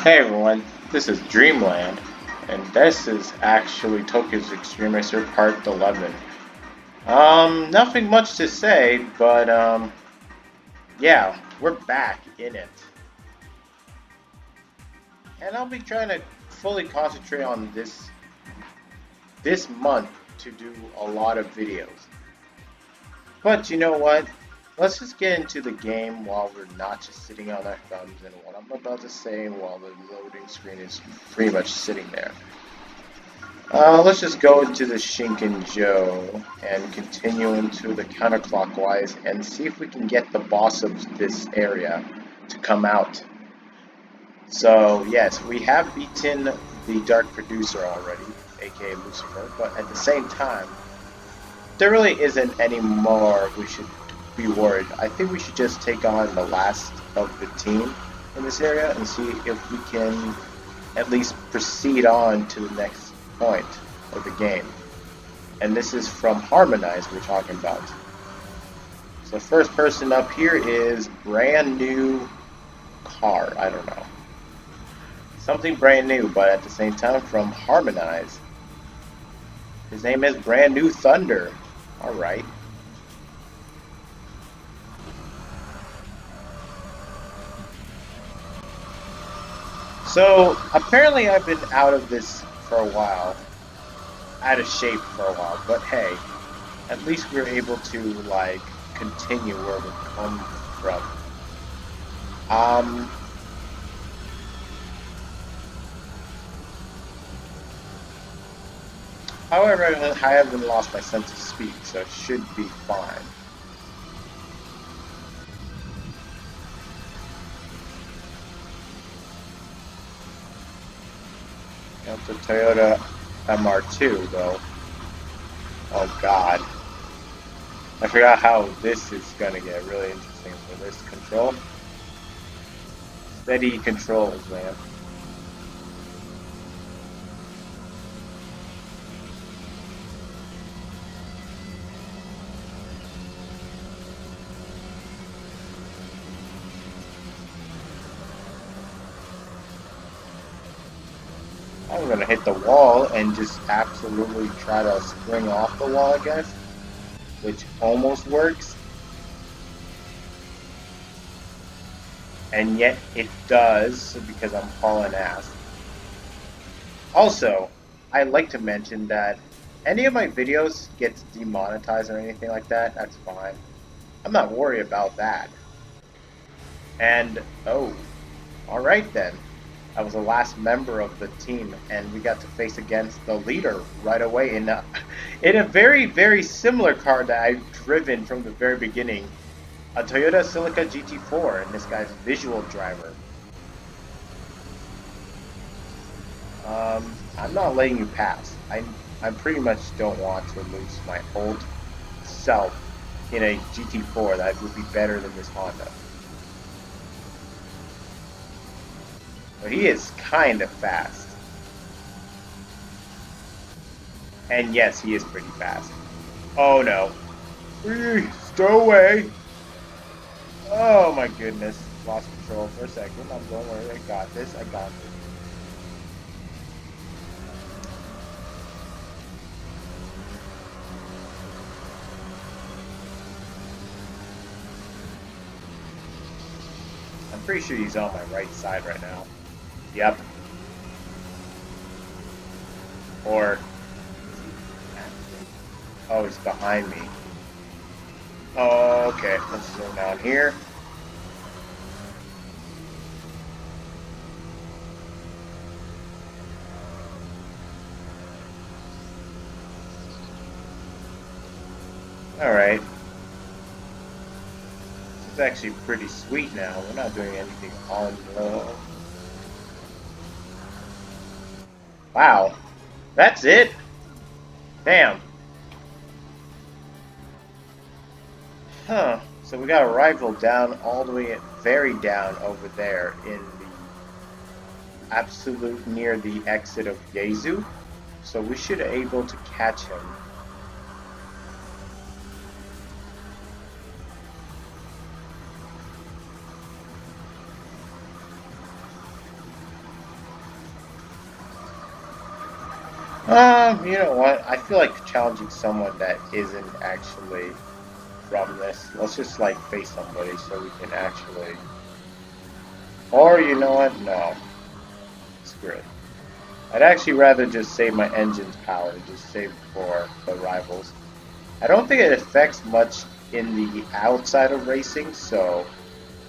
Hey everyone, this is Dreamland, and this is actually Tokyo Xtreme Racer Part 11. Nothing much to say, but yeah, we're back in it. And I'll be trying to fully concentrate on this month to do a lot of videos. But you know what? Let's just get into the game while we're not just sitting on our thumbs and what I'm about to say while the loading screen is pretty much sitting there. Let's just go into the Shinkanjo and continue into the counterclockwise and see if we can get the boss of this area to come out. So yes, we have beaten the Dark Producer already, aka Lucifer, but at the same time, there really isn't any more we should be worried. I think we should just take on the last of the team in this area and see if we can at least proceed on to the next point of the game. And this is from Harmonize we're talking about. So the first person up here is brand new car. I don't know. Something brand new, but at the same time from Harmonize. His name is Brand New Thunder. Alright. So apparently I've been out of this for a while. Out of shape for a while, but hey, at least we're able to like continue where we come from. However, I haven't lost my sense of speed, so it should be fine. Got the Toyota MR2 though. Oh god. I forgot how this is gonna get really interesting for this control. Steady controls, man. I'm gonna hit the wall and just absolutely try to spring off the wall, I guess, which almost works. And yet it does because I'm hauling ass. Also, I'd like to mention that any of my videos gets demonetized or anything like that, that's fine. I'm not worried about that. And, oh, alright then. I was the last member of the team, and we got to face against the leader right away in a very, very similar car that I've driven from the very beginning. A Toyota Celica GT4, and this guy's visual driver. I'm not letting you pass. I pretty much don't want to lose my old self in a GT4 that would be better than this Honda. But he is kind of fast. And yes, he is pretty fast. Oh no. Stow away! Oh my goodness. Lost control for a second. I'm don't worry. I got this. I got this. I'm pretty sure he's on my right side right now. Yep. Or... oh, he's behind me. Oh, okay. Let's zoom down here. Alright. This is actually pretty sweet now. We're not doing anything on low. Wow. That's it? Damn. Huh. So we got a rival down all the way, very down over there in the absolute near the exit of Yezu. So we should be able to catch him. You know what? I feel like challenging someone that isn't actually from this. Let's just like face somebody so we can actually. Or you know what? No, screw it. I'd actually rather just save my engine's power, just save for the rivals. I don't think it affects much in the outside of racing, so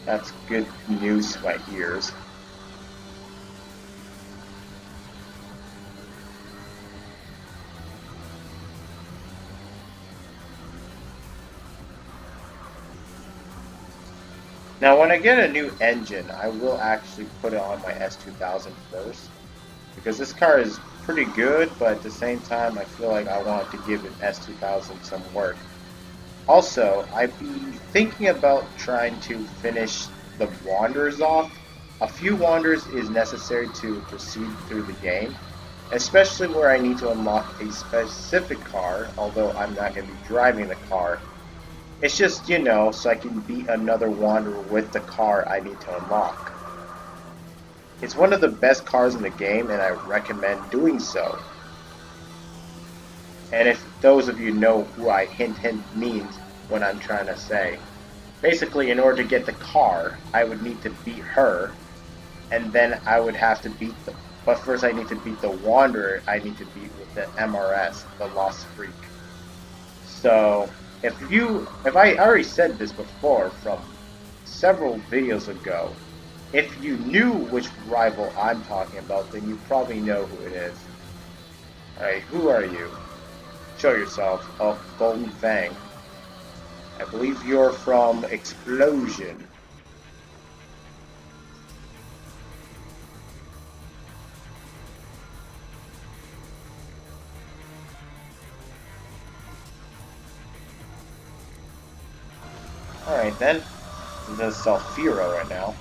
that's good news to my ears. Now, when I get a new engine, I will actually put it on my S2000 first, because this car is pretty good, but at the same time, I feel like I want to give an S2000 some work. Also, I'd be thinking about trying to finish the Wanderers off. A few Wanderers is necessary to proceed through the game, especially where I need to unlock a specific car, although I'm not going to be driving the car. It's just, you know, so I can beat another Wanderer with the car I need to unlock. It's one of the best cars in the game, and I recommend doing so. And if those of you know who I hint means what I'm trying to say. Basically, in order to get the car, I would need to beat her, and then I would have to beat the... But first I need to beat the Wanderer I need to beat with the MRS, the Lost Freak. So, if I already said this before from several videos ago, if you knew which rival I'm talking about, then you probably know who it is. Alright, who are you? Show yourself. Oh, Golden Fang. I believe you're from Explosion. Alright then. I'm gonna sell Firo right now.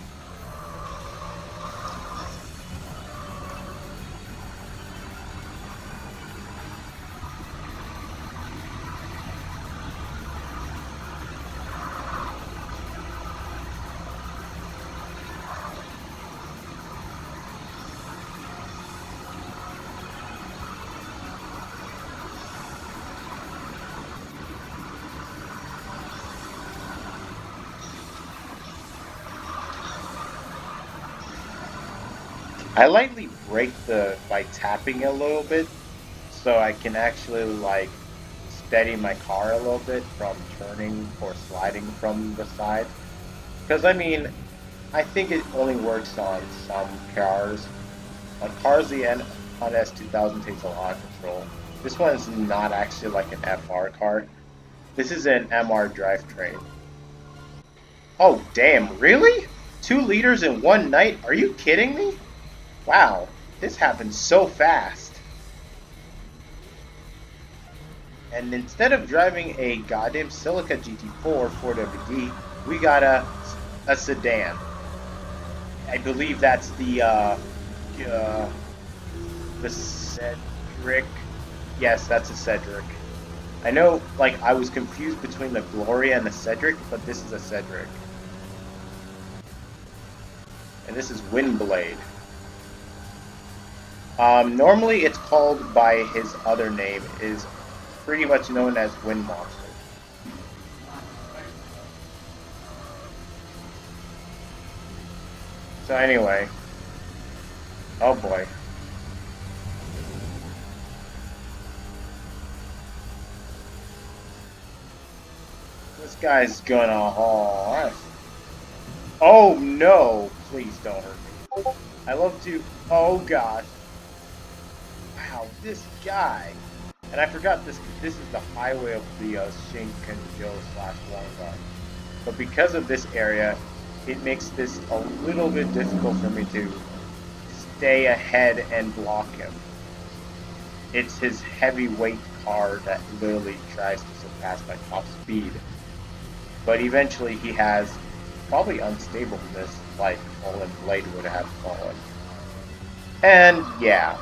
I lightly brake by tapping a little bit, so I can actually like steady my car a little bit from turning or sliding from the side. Because I mean, I think it only works on some cars. On cars, the end on S2000 takes a lot of control. This one is not actually like an FR car. This is an MR drivetrain. Oh damn, really? 2 liters in one night? Are you kidding me? Wow, this happened so fast. And instead of driving a goddamn Silica GT4 4WD, we got a sedan. I believe that's the Cedric. Yes, that's a Cedric. I know, like, I was confused between the Gloria and the Cedric, but this is a Cedric. And this is Windblade. Normally it's called by his other name, is pretty much known as Wind Monster. So anyway, oh boy. This guy's gonna haul. Oh no, please don't hurt me. I love to, oh gosh. Wow, this guy. And I forgot this is the highway of the Shinkanjo / Whaaatt. But because of this area, it makes this a little bit difficult for me to stay ahead and block him. It's his heavyweight car that literally tries to surpass my top speed. But eventually he has probably unstableness like Fallen Blade would have fallen. And yeah.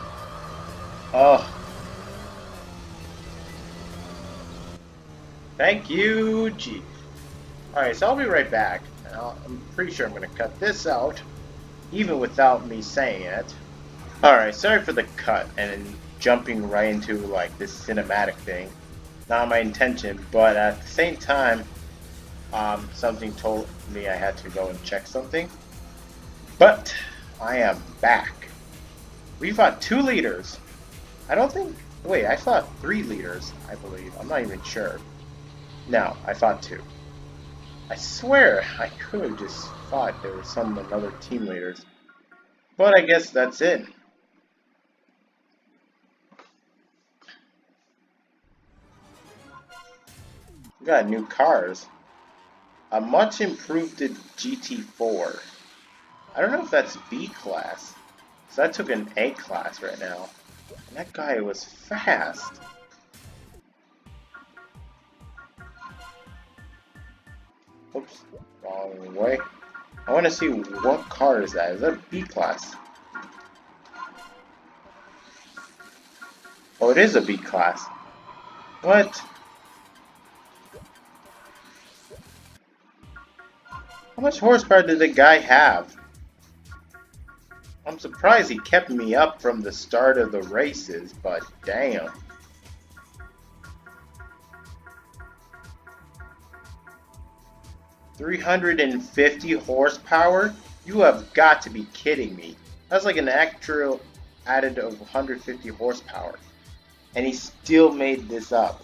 Oh. Thank you, Chief. Alright, so I'll be right back. And I'm pretty sure I'm going to cut this out, even without me saying it. Alright, sorry for the cut, and jumping right into like this cinematic thing. Not my intention, but at the same time, something told me I had to go and check something. But I am back. We fought 2 leaders. I don't think. Wait, I fought 3 leaders, I believe. I'm not even sure. No, I fought 2. I swear I could have just thought there were some other team leaders. But I guess that's it. We got new cars. A much improved GT4. I don't know if that's B class. So I took an A class right now. And that guy was fast. Oops, wrong way. I want to see what car is that. Is that B class? Oh, it is a B class. What? How much horsepower did the guy have? I'm surprised he kept me up from the start of the races, but damn. $350 horsepower? You have got to be kidding me. That's like an actual added of 150 horsepower. And he still made this up.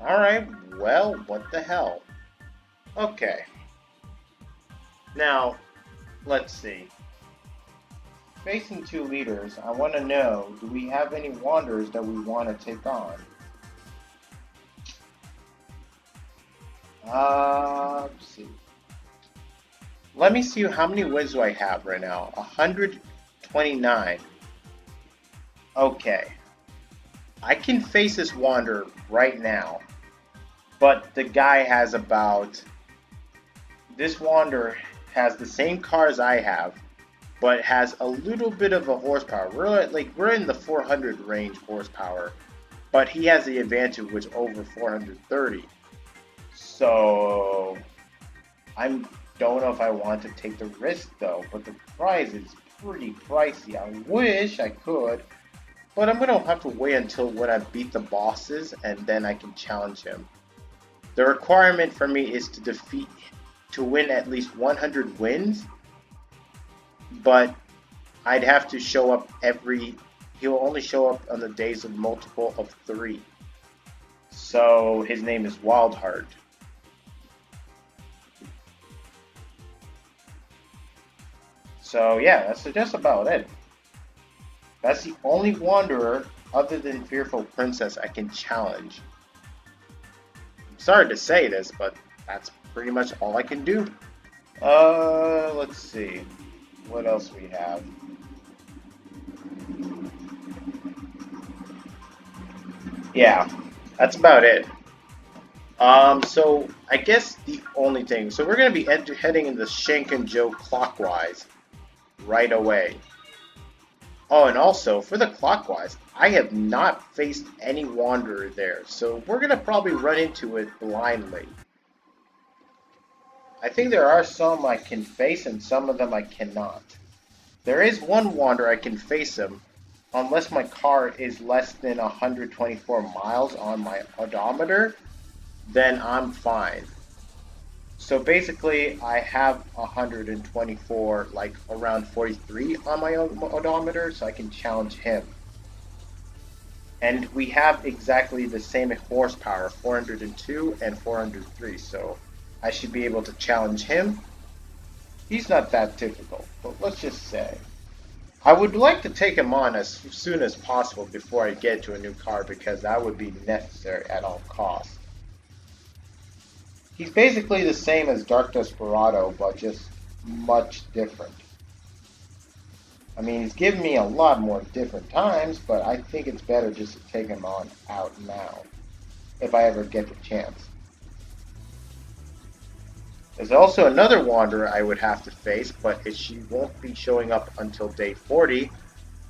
Alright, well, what the hell. Okay. Now, let's see. Facing 2 leaders, I want to know, do we have any wanderers that we want to take on? Let's see. Let me see how many wins do I have right now. 129. Okay. I can face this wanderer right now. But the guy has about... This wanderer has the same car as I have, but has a little bit of a horsepower. We're in the 400 range horsepower, but he has the advantage which over 430. So I don't know if I want to take the risk though, but the prize is pretty pricey. I wish I could, but I'm gonna have to wait until when I beat the bosses and then I can challenge him. The requirement for me is to win at least 100 wins, but I'd have to show up he'll only show up on the days of multiple of 3. So his name is Whaaatt. So yeah, that's just about it. That's the only wanderer other than Fearful Princess I can challenge. I'm sorry to say this, but that's pretty much all I can do. Let's see. What else we have? Yeah, that's about it. So I guess the only thing, so we're going to be heading in the Shinkanjo clockwise right away. Oh, and also for the clockwise, I have not faced any wanderer there, so we're going to probably run into it blindly. I think there are some I can face and some of them I cannot. There is one wanderer I can face him, unless my car is less than 124 miles on my odometer, then I'm fine. So basically, I have 124, like around 43 on my odometer, so I can challenge him. And we have exactly the same horsepower, 402 and 403, so I should be able to challenge him. He's not that difficult, but let's just say. I would like to take him on as soon as possible before I get to a new car, because that would be necessary at all costs. He's basically the same as Dark Desperado, but just much different. I mean, he's given me a lot more different times, but I think it's better just to take him on out now, if I ever get the chance. There's also another wanderer I would have to face, but she won't be showing up until day 40.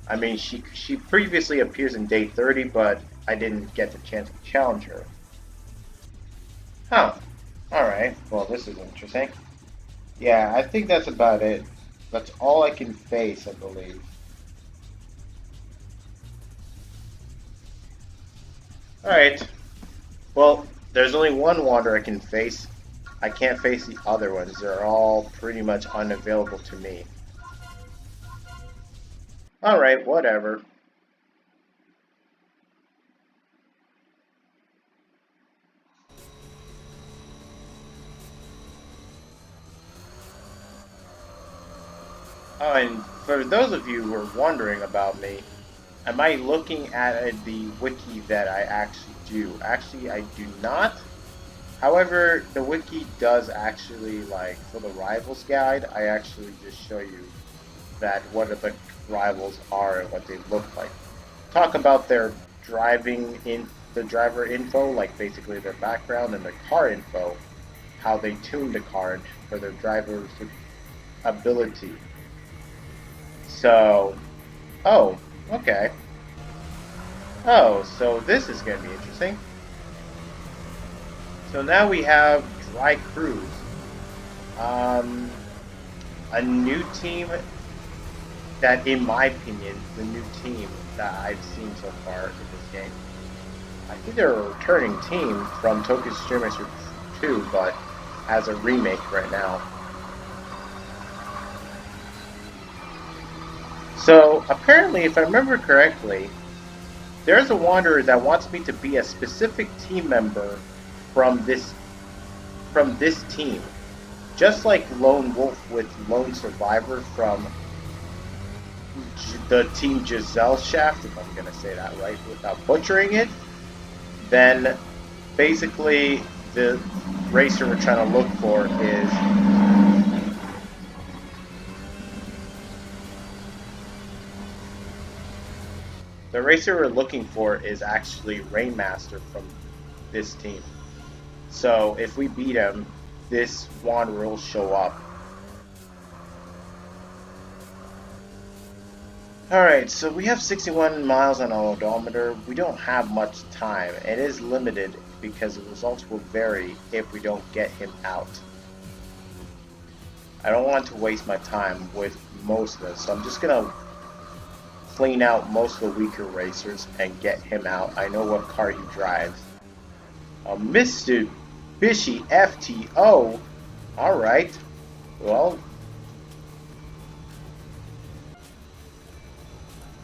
I mean, she previously appears in day 30, but I didn't get the chance to challenge her. Huh. Alright, well this is interesting. Yeah, I think that's about it. That's all I can face, I believe. Alright. Well, there's only one wander I can face. I can't face the other ones. They're all pretty much unavailable to me. Alright, whatever. Oh, and for those of you who are wondering about me, am I looking at the wiki that I actually do? Actually, I do not. However, the wiki does actually, like, for the rivals guide, I actually just show you that what the rivals are and what they look like. Talk about their the driver info, like basically their background and their car info, how they tune the car for their driver's ability. So, oh, okay. Oh, so this is going to be interesting. So now we have Dry Cruise. A new team that, in my opinion, the new team that I've seen so far in this game. I think they're a returning team from Tokyo Xtreme Racer 2, but as a remake right now. So, apparently, if I remember correctly, there's a wanderer that wants me to be a specific team member from this team. Just like Lone Wolf with Lone Survivor from the Team Giselle Shaft, if I'm going to say that right without butchering it, then basically the racer we're trying to look for is actually Rainmaster from this team. So if we beat him, this wanderer will show up. Alright, so we have 61 miles on our odometer. We don't have much time. It is limited because the results will vary if we don't get him out. I don't want to waste my time with most of this, so I'm just going to clean out most of the weaker racers and get him out. I know what car he drives. Mr. Bishy FTO. Alright. Well,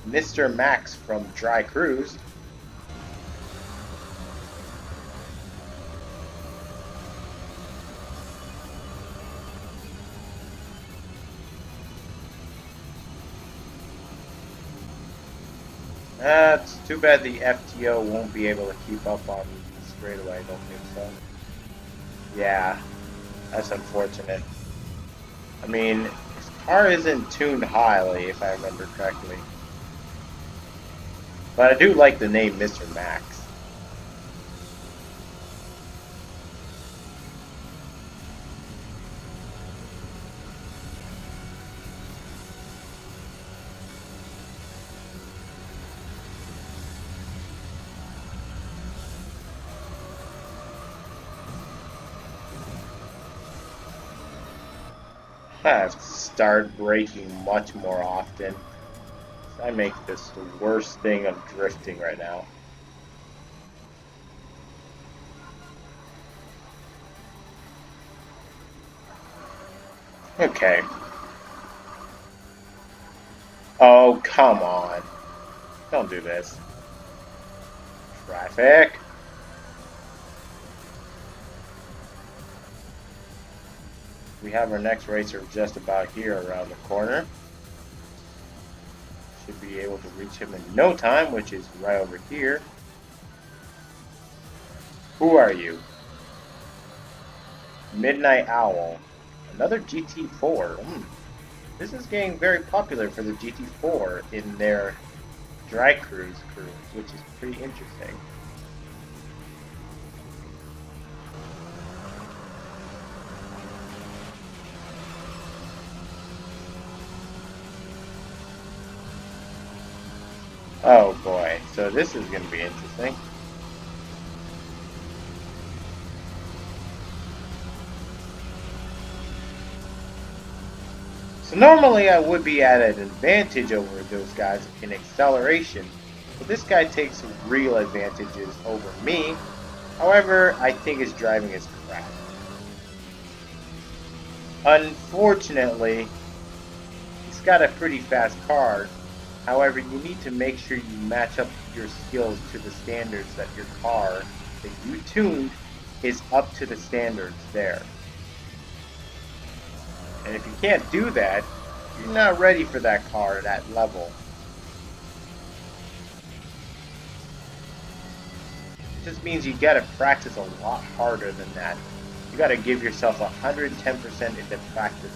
Mr. Max from Dry Cruise. It's too bad the FTO won't be able to keep up on the straightaway, I don't think so. Yeah, that's unfortunate. I mean, his car isn't tuned highly, if I remember correctly. But I do like the name Mr. Max. I have to start braking much more often. I make this the worst thing of drifting right now. Okay. Oh, come on. Don't do this. Traffic. We have our next racer just about here around the corner. Should be able to reach him in no time, which is right over here. Who are you? Midnight Owl. Another GT4. This is getting very popular for the GT4 in their Dry Cruise crews, which is pretty interesting. Oh boy, so this is going to be interesting. So normally I would be at an advantage over those guys in acceleration, So this guy takes real advantages over me. However, I think his driving is crap. Unfortunately, he's got a pretty fast car. However, you need to make sure you match up your skills to the standards that your car that you tuned is up to the standards there. And if you can't do that, you're not ready for that car at that level. It just means you gotta practice a lot harder than that. You gotta give yourself 110% into practice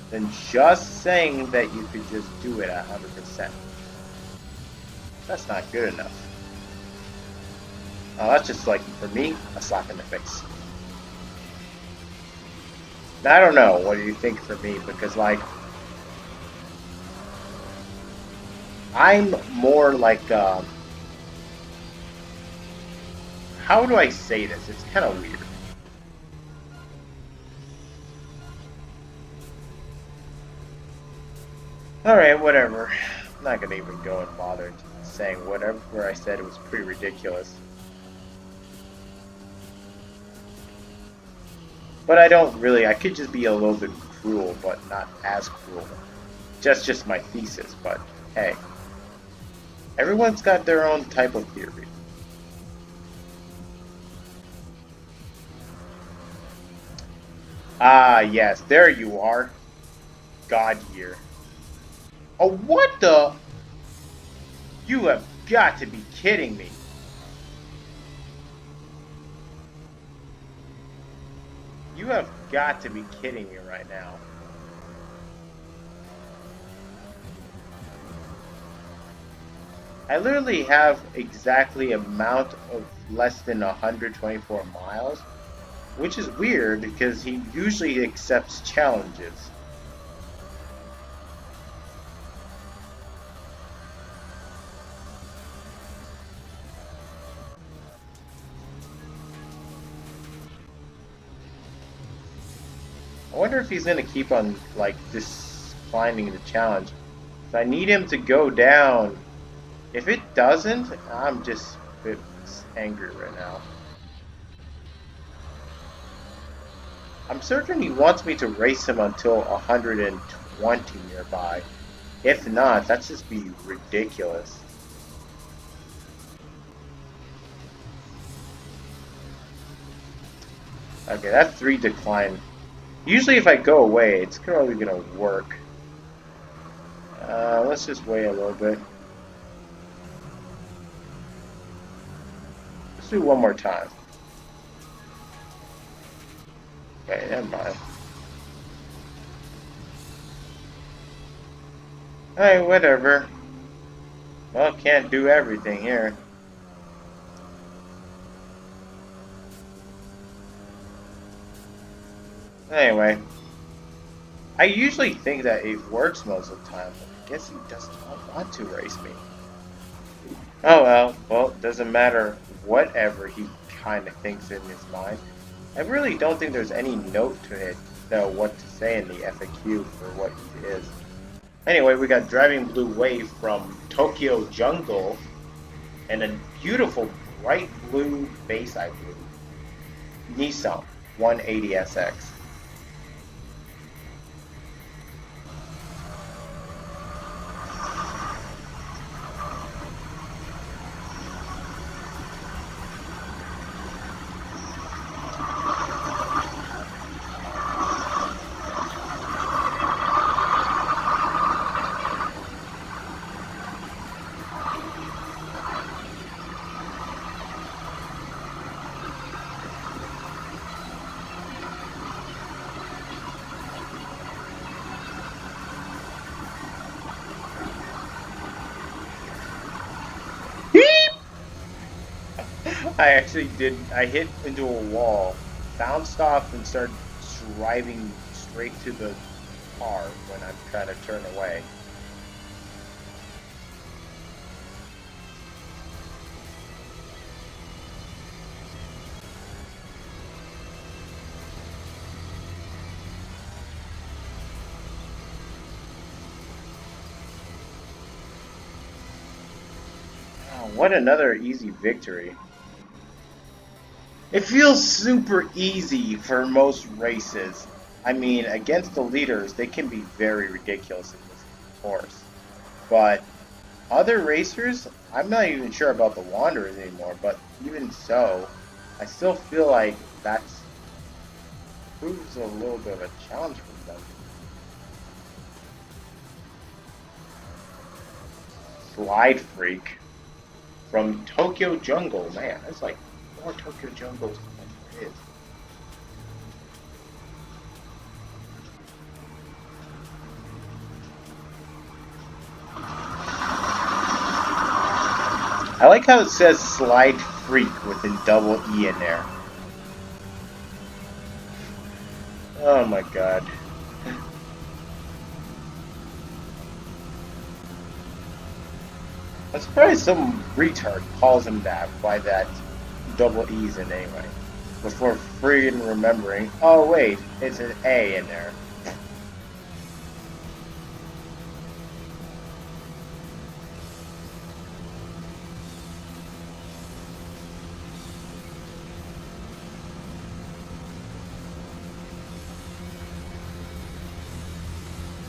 than just saying that you could just do it at 100%. That's not good enough. That's just like, for me, a slap in the face. Now, I don't know, what do you think for me? Because, like, I'm more like, how do I say this? It's kind of weird. Alright, whatever. I'm not gonna even go and bother saying whatever I said. It was pretty ridiculous. But I don't really, I could just be a little bit cruel, but not as cruel. Just my thesis, but hey. Everyone's got their own type of theory. Ah, yes, there you are. God year. Oh, what the? You have got to be kidding me. You have got to be kidding me right now. I literally have exactly amount of less than 124 miles, which is weird because he usually accepts challenges. I wonder if he's gonna keep on like declining the challenge. If I need him to go down. If it doesn't, I'm just a bit angry right now. I'm certain he wants me to race him until 120 nearby. If not, that's just be ridiculous. Okay, that's 3 decline. Usually if I go away, it's probably gonna work. Let's just wait a little bit. Let's do one more time. Okay, never mind. Hey, whatever. Well, can't do everything here. Anyway. I usually think that it works most of the time, but I guess he does not want to race me. Oh well, it doesn't matter whatever he kind of thinks in his mind. I really don't think there's any note to it, though, what to say in the FAQ for what he is. Anyway, we got Driving Blue Wave from Tokyo Jungle, and a beautiful bright blue Bayside blue Nissan 180SX. I actually did. I hit into a wall, bounced off, and started driving straight to the car when I'm trying to turn away. What another easy victory. It feels super easy for most races. I mean, against the leaders, they can be very ridiculous in this course. But other racers, I'm not even sure about the Wanderers anymore, but even so, I still feel like that's proves a little bit of a challenge for them. Slide Freak from Tokyo Jungle. Man, there's like more Tokyo Jungles than there is. I like how it says Slide Freak with a double E in there. Oh my god. I'm surprised some retard calls him that by that double E's in anyway. Before friggin' remembering, oh wait, it's an A in there.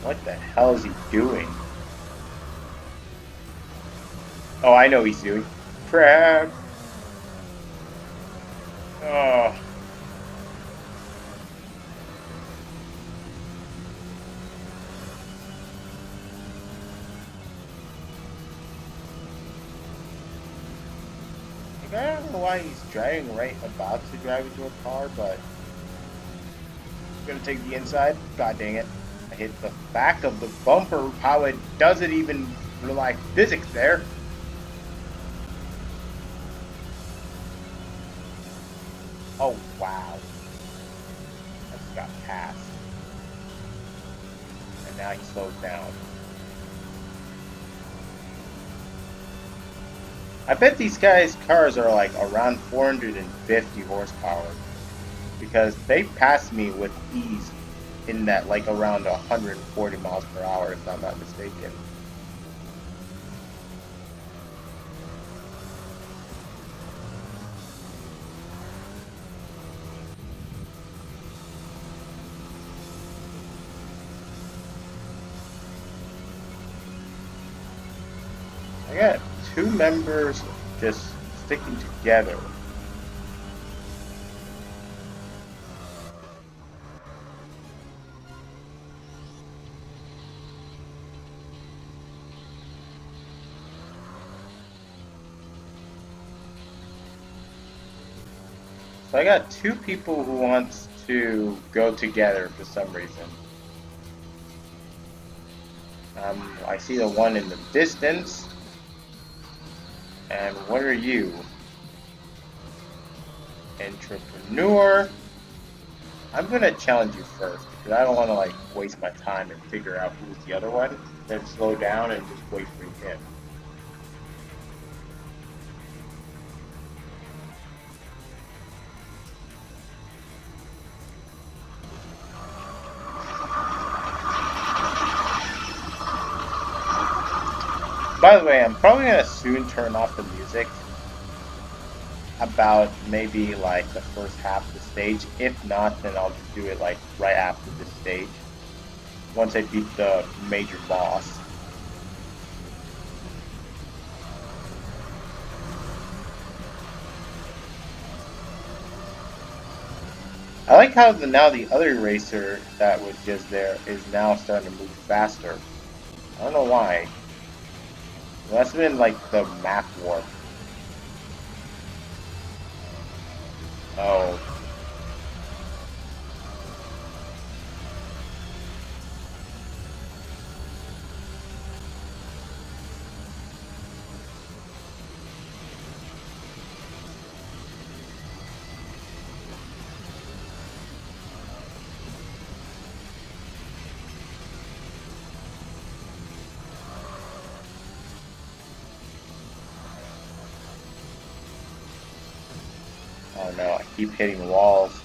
What the hell is he doing? Oh, I know what he's doing. Crap. Oh. Like, I don't know why he's driving right about to drive into a car, but I'm gonna take the inside. God dang it. I hit the back of the bumper. How it doesn't even rely physics there. Oh, wow. I just got past. And now he slows down. I bet these guys' cars are like around 450 horsepower. Because they passed me with ease in that like around 140 miles per hour, if I'm not mistaken. I got two members just sticking together. So I got two people who wants to go together for some reason. I see the one in the distance. And what are you? Entrepreneur. I'm gonna challenge you first because I don't want to like waste my time and figure out who's the other one. Then slow down and just wait for him. By the way, I'm probably gonna soon turn off the music. About maybe like the first half of the stage. If not, then I'll just do it like right after this stage. Once I beat the major boss. I like how now the other racer that was just there is now starting to move faster. I don't know why. It must have been like the map warp. Oh. Oh no, I keep hitting walls.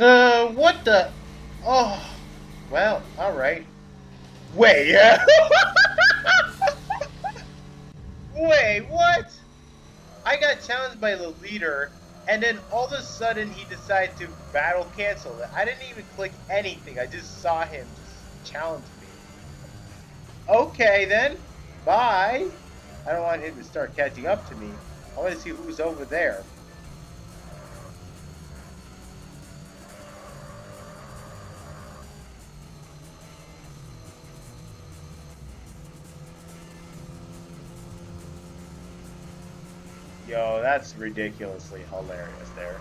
What the? Oh, well, alright. Wait, yeah. Wait, what? I got challenged by the leader, and then all of a sudden he decided to battle cancel it. I didn't even click anything. I just saw him just challenge me. Okay, then. Bye. I don't want him to start catching up to me. I want to see who's over there. Yo, that's ridiculously hilarious there.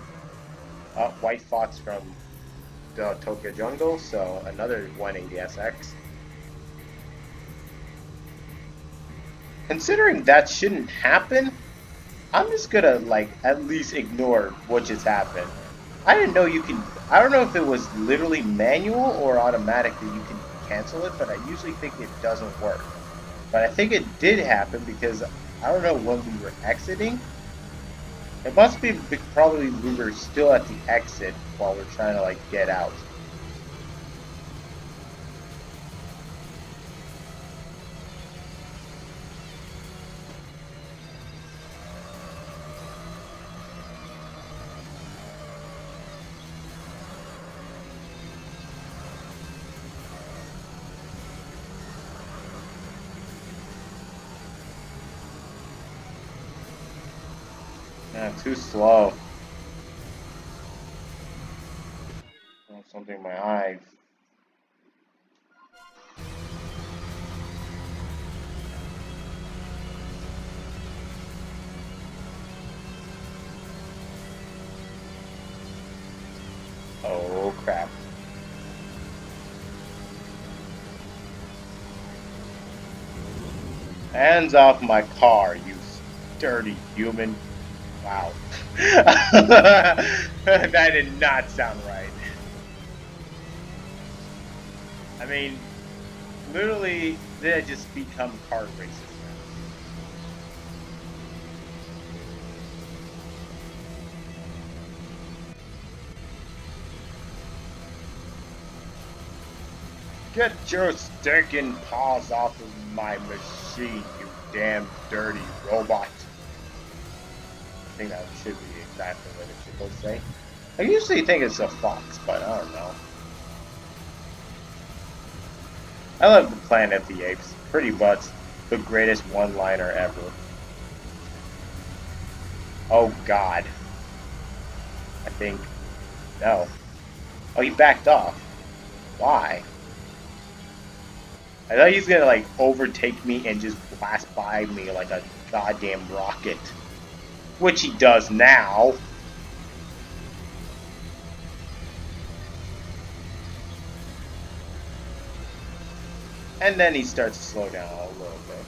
White Fox from the Tokyo Jungle, so another 180SX. Considering that shouldn't happen, I'm just gonna like at least ignore what just happened. I didn't know you can. I don't know if it was literally manual or automatic that you can cancel it, but I usually think it doesn't work. But I think it did happen because I don't know when we were exiting. It must be probably we were still at the exit while we're trying to like get out. Man, too slow. Oh, something in my eye. Oh crap. Hands off my car, you dirty human. Wow. That did not sound right. I mean, literally, they just become kart races now. Get your stinking paws off of my machine, you damn dirty robot. I think that should be exactly what it should say. I usually think it's a fox, but I don't know. I love the Planet of the Apes. Pretty much the greatest one-liner ever. Oh God. I think. No. Oh, he backed off. Why? I thought he's gonna like overtake me and just blast by me like a goddamn rocket. Which he does now. And then he starts to slow down a little bit.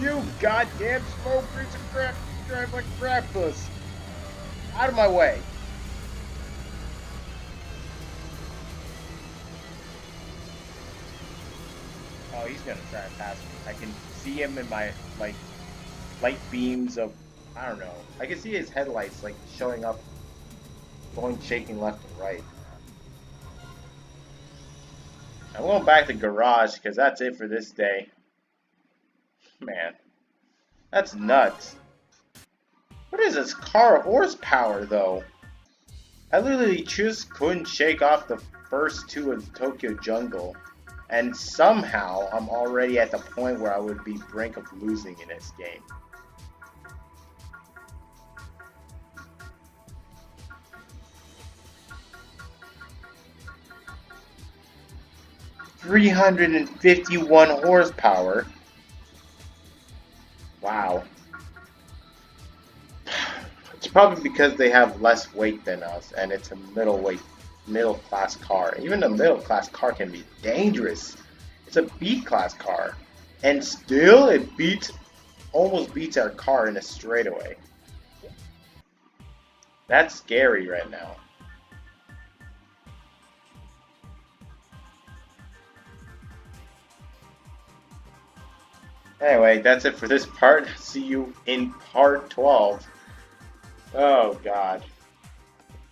You goddamn slow piece of crap! You drive like a crap bus. Out of my way. Oh, he's gonna try and pass me. I can see him in my like light beams of I don't know. I can see his headlights like showing up, going shaking left and right. I'm going back to garage because that's it for this day. Man, that's nuts. What is this car horsepower though? I literally just couldn't shake off the first two of the Tokyo Jungle. And somehow I'm already at the point where I would be brink of losing in this game. $351 horsepower. Wow. It's probably because they have less weight than us and it's a middle class car. Even a middle class car can be dangerous. It's a B class car. And still it almost beats our car in a straightaway. That's scary right now. Anyway, that's it for this part. See you in part 12. Oh, God.